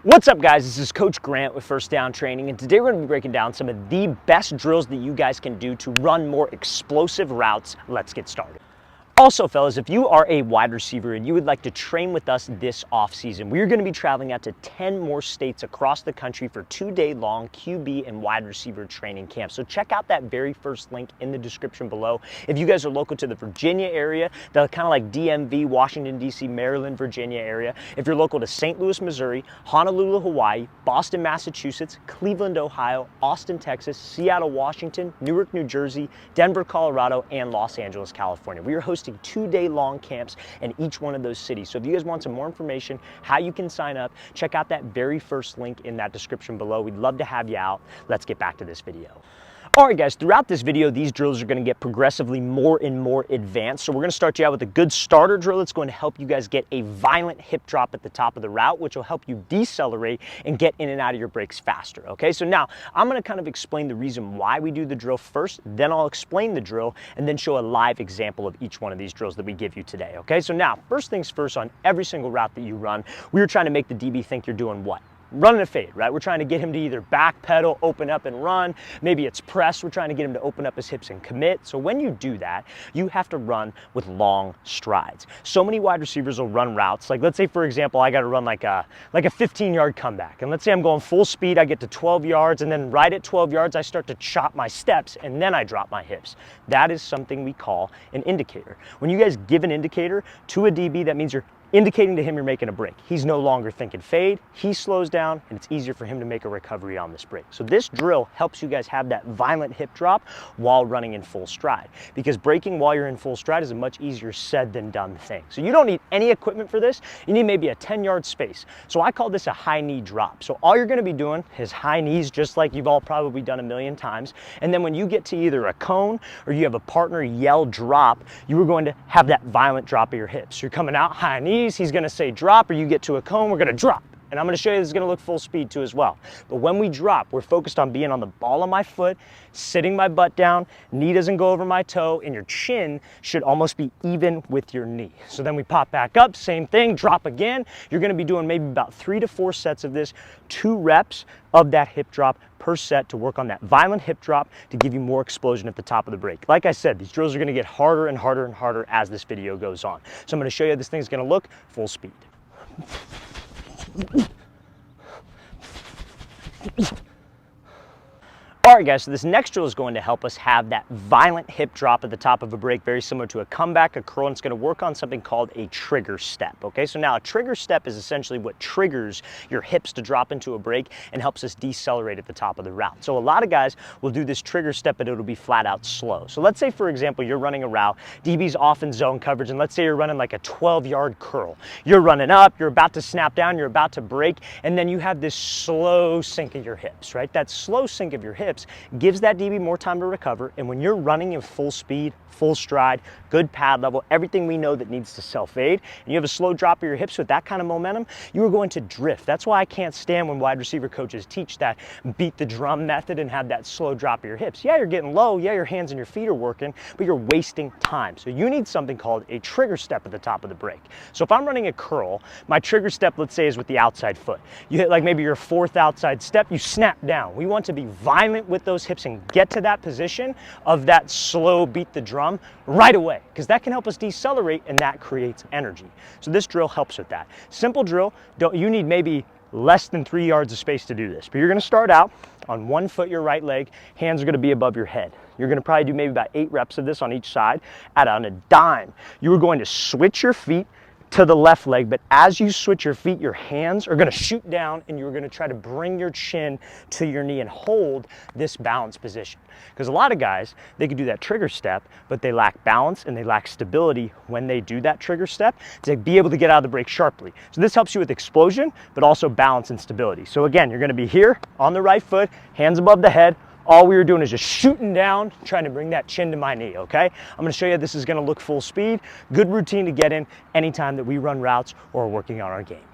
What's up, guys? This is Coach Grant with First Down Training, and today we're going to be breaking down some of the best drills that you guys can do to run more explosive routes. Let's get started. Also, fellas, if you are a wide receiver and you would like to train with us this offseason, we're going to be traveling out to 10 more states across the country for 2-day-long QB and wide receiver training camps. So check out that very first link in the description below. If you guys are local to the Virginia area, the kind of like DMV, Washington, D.C., Maryland, Virginia area. If you're local to St. Louis, Missouri, Honolulu, Hawaii, Boston, Massachusetts, Cleveland, Ohio, Austin, Texas, Seattle, Washington, Newark, New Jersey, Denver, Colorado, and Los Angeles, California. We are hosting 2-day-long camps in each one of those cities. So if you guys want some more information, how you can sign up, check out that very first link in that description below. We'd love to have you out. Let's get back to this video. All right, guys, throughout this video, these drills are going to get progressively more and more advanced. So we're going to start you out with a good starter drill that's going to help you guys get a violent hip drop at the top of the route, which will help you decelerate and get in and out of your breaks faster, okay? So now I'm going to kind of explain the reason why we do the drill first, then I'll explain the drill, and then show a live example of each one of these drills that we give you today, okay? So now, first things first, on every single route that you run, we're trying to make the DB think you're doing what? Running a fade, right? We're trying to get him to either back pedal, open up and run. Maybe it's press. We're trying to get him to open up his hips and commit. So when you do that, you have to run with long strides. So many wide receivers will run routes. Like, let's say, for example, I got to run like a 15-yard comeback. And let's say I'm going full speed. I get to 12 yards, and then right at 12 yards, I start to chop my steps, and then I drop my hips. That is something we call an indicator. When you guys give an indicator to a DB, that means you're indicating to him you're making a break. He's no longer thinking fade, he slows down, and it's easier for him to make a recovery on this break. So this drill helps you guys have that violent hip drop while running in full stride, because breaking while you're in full stride is a much easier said than done thing. So you don't need any equipment for this. You need maybe a 10-yard space. So I call this a high knee drop. So all you're gonna be doing is high knees, just like you've all probably done a million times. And then when you get to either a cone or you have a partner yell drop, you are going to have that violent drop of your hips. You're coming out high knees, he's gonna say drop, or you get to a cone, we're gonna drop. And I'm gonna show you this is gonna look full speed too as well. But when we drop, we're focused on being on the ball of my foot, sitting my butt down, knee doesn't go over my toe, and your chin should almost be even with your knee. So then we pop back up, same thing, drop again. You're gonna be doing maybe about 3 to 4 sets of this, 2 reps of that hip drop per set to work on that violent hip drop to give you more explosion at the top of the break. Like I said, these drills are gonna get harder and harder and harder as this video goes on. So I'm gonna show you how this thing's gonna look full speed. All right, guys, so this next drill is going to help us have that violent hip drop at the top of a break, very similar to a comeback, a curl, and it's going to work on something called a trigger step, okay? So now a trigger step is essentially what triggers your hips to drop into a break and helps us decelerate at the top of the route. So a lot of guys will do this trigger step, but it'll be flat out slow. So let's say, for example, you're running a route, DB's off in zone coverage, and let's say you're running like a 12-yard curl. You're running up, you're about to snap down, you're about to break, and then you have this slow sink of your hips, right? That slow sink of your hips gives that DB more time to recover, and when you're running in full speed, full stride, good pad level, everything we know that needs to self-aid, and you have a slow drop of your hips with that kind of momentum, you are going to drift. That's why I can't stand when wide receiver coaches teach that beat the drum method and have that slow drop of your hips. Yeah, you're getting low, yeah, your hands and your feet are working, but you're wasting time. So you need something called a trigger step at the top of the break. So if I'm running a curl, my trigger step, let's say, is with the outside foot. You hit like maybe your 4th outside step, you snap down. We want to be violent with those hips and get to that position of that slow beat the drum right away, because that can help us decelerate and that creates energy. So this drill helps with that. Simple drill. You need maybe less than 3 yards of space to do this, but you're going to start out on one foot, your right leg, hands are going to be above your head. You're going to probably do maybe about 8 reps of this on each side. On a dime, you are going to switch your feet to the left leg, but as you switch your feet, your hands are going to shoot down and you're going to try to bring your chin to your knee and hold this balance position. Because a lot of guys, they can do that trigger step, but they lack balance and they lack stability when they do that trigger step to be able to get out of the break sharply. So this helps you with explosion, but also balance and stability. So again, you're going to be here on the right foot, hands above the head. All we were doing is just shooting down, trying to bring that chin to my knee, okay? I'm gonna show you this is gonna look full speed. Good routine to get in anytime that we run routes or are working on our game.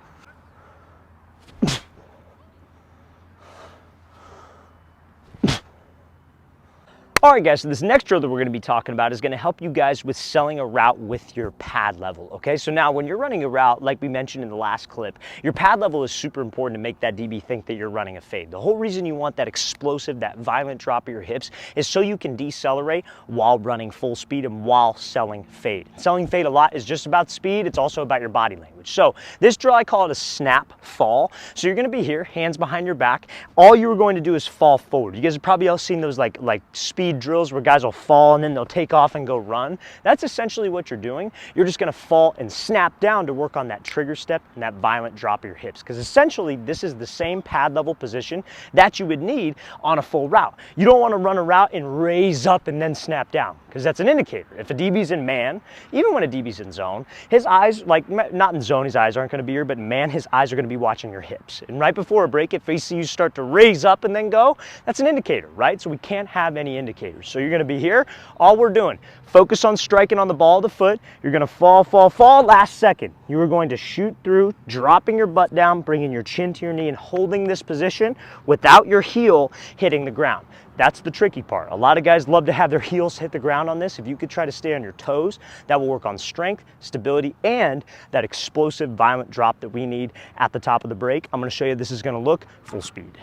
All right, guys, so this next drill that we're going to be talking about is going to help you guys with selling a route with your pad level, okay? So now when you're running a route, like we mentioned in the last clip, your pad level is super important to make that DB think that you're running a fade. The whole reason you want that explosive, that violent drop of your hips is so you can decelerate while running full speed and while selling fade. Selling fade a lot is just about speed. It's also about your body language. So this drill, I call it a snap fall. So you're going to be here, hands behind your back. All you're going to do is fall forward. You guys have probably all seen those like speed drills where guys will fall and then they'll take off and go run. That's essentially what you're doing. You're just going to fall and snap down to work on that trigger step and that violent drop of your hips, because essentially this is the same pad level position that you would need on a full route. You don't want to run a route and raise up and then snap down, because that's an indicator. If a DB's in man, even when a DB's in zone, his eyes, like not in zone, his eyes aren't going to be here, but in man, his eyes are going to be watching your hips. And right before a break, if they see you start to raise up and then go, that's an indicator, right? So we can't have any indicators. So you're going to be here. All we're doing, focus on striking on the ball of the foot. You're going to fall, fall, fall. Last second, you are going to shoot through, dropping your butt down, bringing your chin to your knee and holding this position without your heel hitting the ground. That's the tricky part. A lot of guys love to have their heels hit the ground on this. If you could try to stay on your toes, that will work on strength, stability, and that explosive, violent drop that we need at the top of the break. I'm going to show you this is going to look full speed.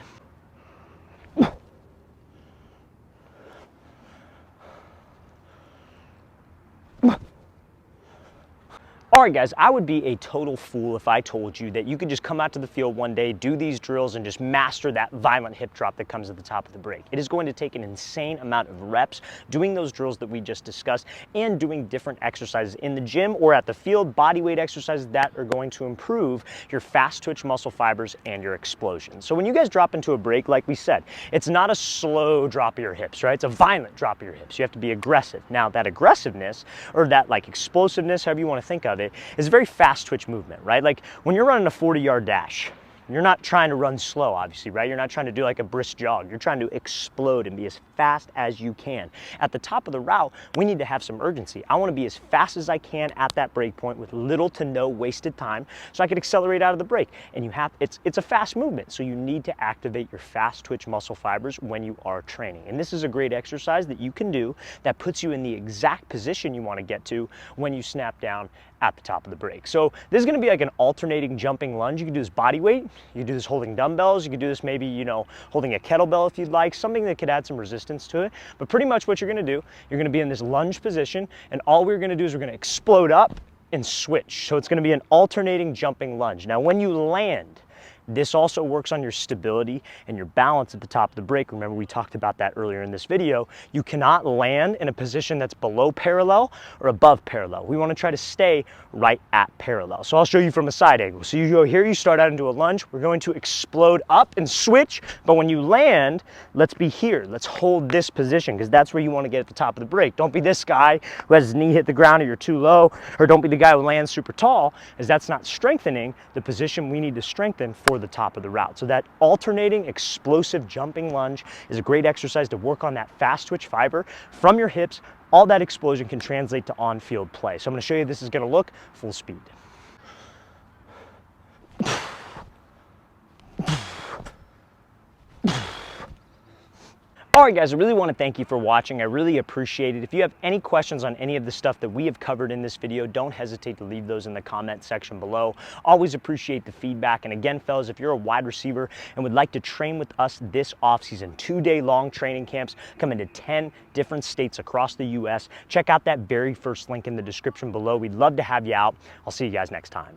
All right, guys, I would be a total fool if I told you that you could just come out to the field one day, do these drills, and just master that violent hip drop that comes at the top of the break. It is going to take an insane amount of reps doing those drills that we just discussed and doing different exercises in the gym or at the field, body weight exercises that are going to improve your fast twitch muscle fibers and your explosion. So when you guys drop into a break, like we said, it's not a slow drop of your hips, right? It's a violent drop of your hips. You have to be aggressive. Now, that aggressiveness or that like explosiveness, however you want to think of it, is a very fast twitch movement, right? Like when you're running a 40-yard dash, you're not trying to run slow, obviously, right? You're not trying to do like a brisk jog. You're trying to explode and be as fast as you can. At the top of the route, we need to have some urgency. I want to be as fast as I can at that break point with little to no wasted time so I can accelerate out of the break. And it's a fast movement, so you need to activate your fast twitch muscle fibers when you are training. And this is a great exercise that you can do that puts you in the exact position you want to get to when you snap down at the top of the break. So this is going to be like an alternating jumping lunge. You can do this body weight. You can do this holding dumbbells. You can do this maybe, you know, holding a kettlebell if you'd like, something that could add some resistance to it. But pretty much what you're going to do, you're going to be in this lunge position, and all we're going to do is we're going to explode up and switch. So it's going to be an alternating jumping lunge. Now, when you land, this also works on your stability and your balance at the top of the break. Remember, we talked about that earlier in this video. You cannot land in a position that's below parallel or above parallel. We want to try to stay right at parallel. So I'll show you from a side angle. So you go here, you start out into a lunge. We're going to explode up and switch. But when you land, let's be here. Let's hold this position because that's where you want to get at the top of the break. Don't be this guy who has his knee hit the ground or you're too low, or don't be the guy who lands super tall, as that's not strengthening the position we need to strengthen for the top of the route. So that alternating explosive jumping lunge is a great exercise to work on that fast twitch fiber from your hips. All that explosion can translate to on-field play. So I'm going to show you this is going to look full speed. All right, guys, I really want to thank you for watching. I really appreciate it. If you have any questions on any of the stuff that we have covered in this video, don't hesitate to leave those in the comment section below. Always appreciate the feedback. And again, fellas, if you're a wide receiver and would like to train with us this offseason, 2-day long training camps coming to 10 different states across the U.S., check out that very first link in the description below. We'd love to have you out. I'll see you guys next time.